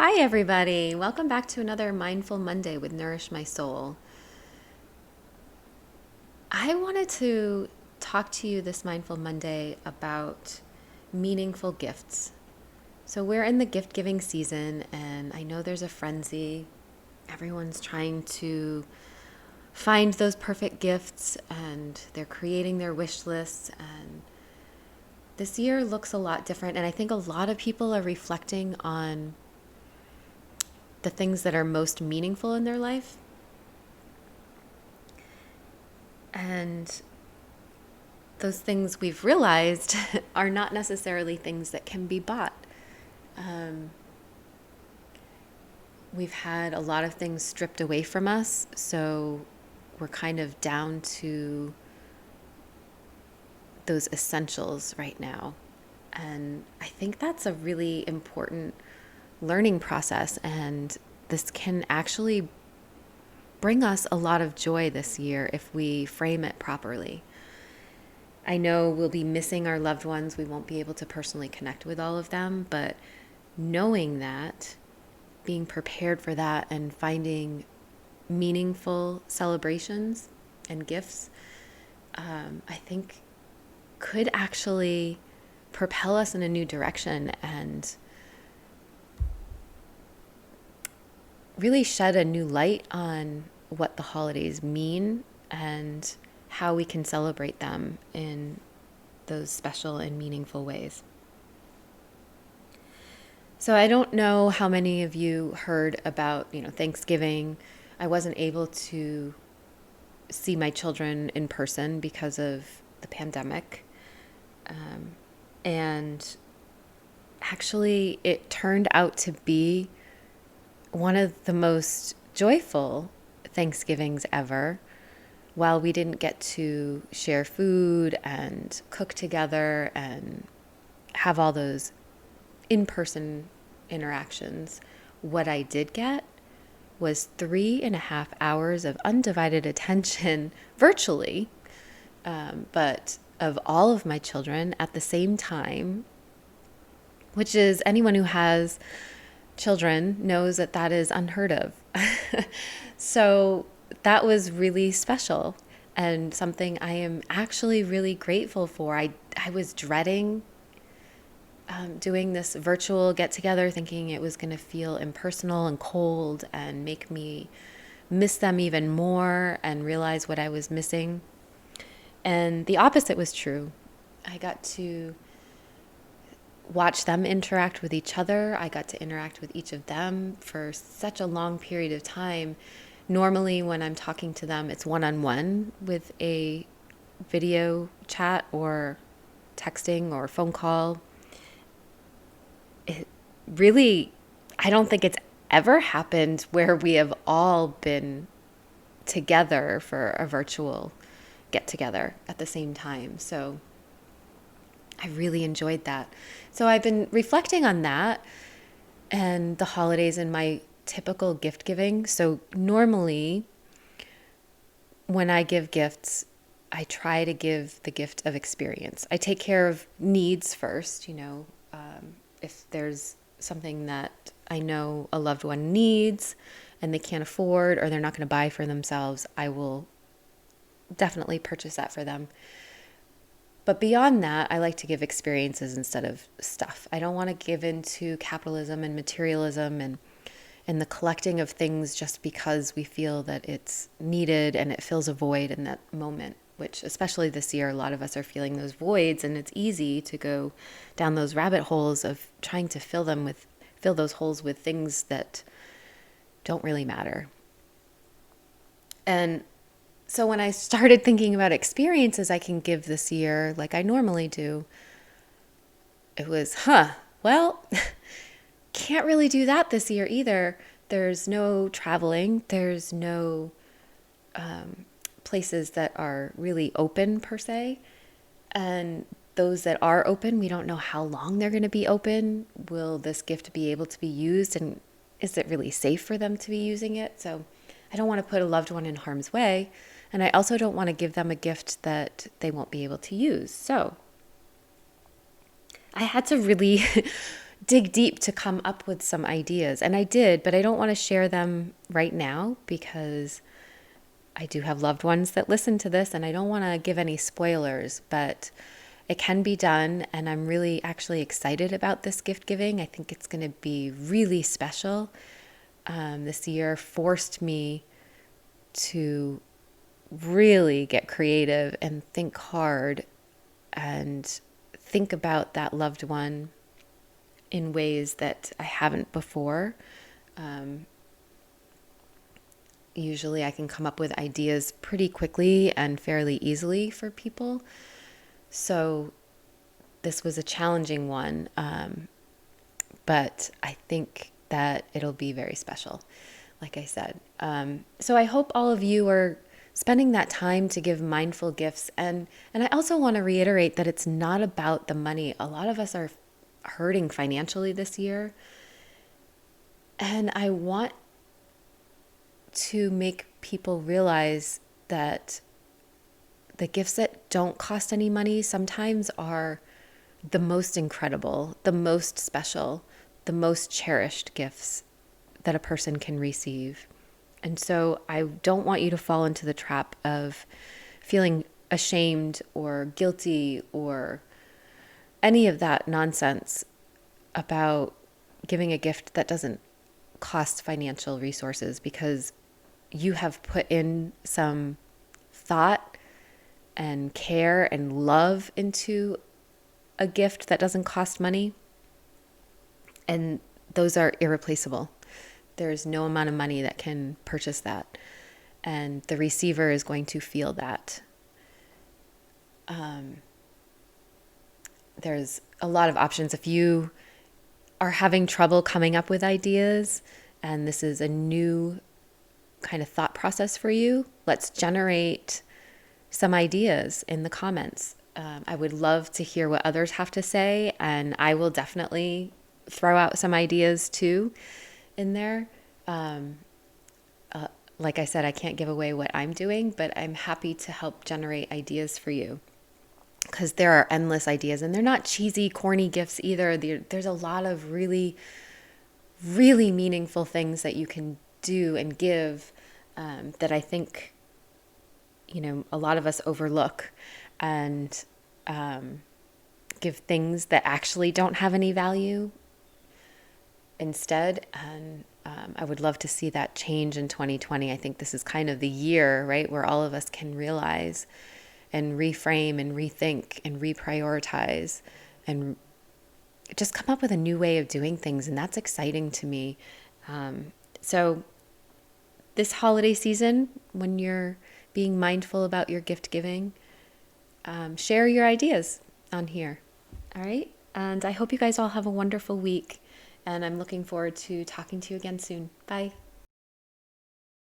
Hi, everybody. Welcome back to another Mindful Monday with Nourish My Soul. I wanted to talk to you this Mindful Monday about meaningful gifts. So, we're in the gift giving season, and I know there's a frenzy. Everyone's trying to find those perfect gifts, and they're creating their wish lists. And this year looks a lot different. And I think a lot of people are reflecting on the things that are most meaningful in their life. And those things we've realized are not necessarily things that can be bought. Um, we've had a lot of things stripped away from us, so we're kind of down to those essentials right now. And I think that's a really important learning process, and this can actually bring us a lot of joy this year if we frame it properly. I know we'll be missing our loved ones. We won't be able to personally connect with all of them, but knowing that, being prepared for that, and finding meaningful celebrations and gifts, I think could actually propel us in a new direction and really shed a new light on what the holidays mean and how we can celebrate them in those special and meaningful ways. So I don't know how many of you heard about, Thanksgiving. I wasn't able to see my children in person because of the pandemic. And actually, it turned out to be one of the most joyful Thanksgivings ever. While we didn't get to share food and cook together and have all those in-person interactions, what I did get was 3.5 hours of undivided attention virtually, but of all of my children at the same time, which is, anyone who has children knows that that is unheard of. So that was really special and something I am actually really grateful for. I was dreading doing this virtual get together, thinking it was going to feel impersonal and cold and make me miss them even more and realize what I was missing. And the opposite was true. I got to watch them interact with each other. I got to interact with each of them for such a long period of time. Normally, when I'm talking to them, it's one-on-one with a video chat or texting or phone call. It really, I don't think it's ever happened where we have all been together for a virtual get-together at the same time. So I really enjoyed that. So I've been reflecting on that and the holidays and my typical gift giving. So normally when I give gifts, I try to give the gift of experience. I take care of needs first, if there's something that I know a loved one needs and they can't afford or they're not going to buy for themselves, I will definitely purchase that for them. But beyond that, I like to give experiences instead of stuff. I don't want to give into capitalism and materialism and the collecting of things just because we feel that it's needed and it fills a void in that moment, which especially this year, a lot of us are feeling those voids, and it's easy to go down those rabbit holes of trying to fill those holes with things that don't really matter. And so when I started thinking about experiences I can give this year, like I normally do, it was, well, can't really do that this year either. There's no traveling. There's no places that are really open per se. And those that are open, we don't know how long they're going to be open. Will this gift be able to be used? And is it really safe for them to be using it? So I don't want to put a loved one in harm's way. And I also don't want to give them a gift that they won't be able to use. So I had to really dig deep to come up with some ideas. And I did, but I don't want to share them right now because I do have loved ones that listen to this and I don't want to give any spoilers, but it can be done. And I'm really actually excited about this gift giving. I think it's going to be really special. This year forced me to really get creative and think hard and think about that loved one in ways that I haven't before. Usually I can come up with ideas pretty quickly and fairly easily for people. So this was a challenging one, but I think that it'll be very special, like I said. So I hope all of you are spending that time to give mindful gifts. And I also want to reiterate that it's not about the money. A lot of us are hurting financially this year. And I want to make people realize that the gifts that don't cost any money sometimes are the most incredible, the most special, the most cherished gifts that a person can receive. And so I don't want you to fall into the trap of feeling ashamed or guilty or any of that nonsense about giving a gift that doesn't cost financial resources, because you have put in some thought and care and love into a gift that doesn't cost money. And those are irreplaceable. There's no amount of money that can purchase that. And the receiver is going to feel that. There's a lot of options. If you are having trouble coming up with ideas and this is a new kind of thought process for you, let's generate some ideas in the comments. I would love to hear what others have to say, and I will definitely throw out some ideas too in there. Like I said, I can't give away what I'm doing, but I'm happy to help generate ideas for you, because there are endless ideas, and they're not cheesy, corny gifts either. There's a lot of really, really meaningful things that you can do and give that I think, a lot of us overlook and give things that actually don't have any value instead. And I would love to see that change in 2020. I think this is kind of the year, right, where all of us can realize and reframe and rethink and reprioritize and just come up with a new way of doing things. And that's exciting to me. So this holiday season, when you're being mindful about your gift giving, share your ideas on here. All right. And I hope you guys all have a wonderful week. And I'm looking forward to talking to you again soon. Bye.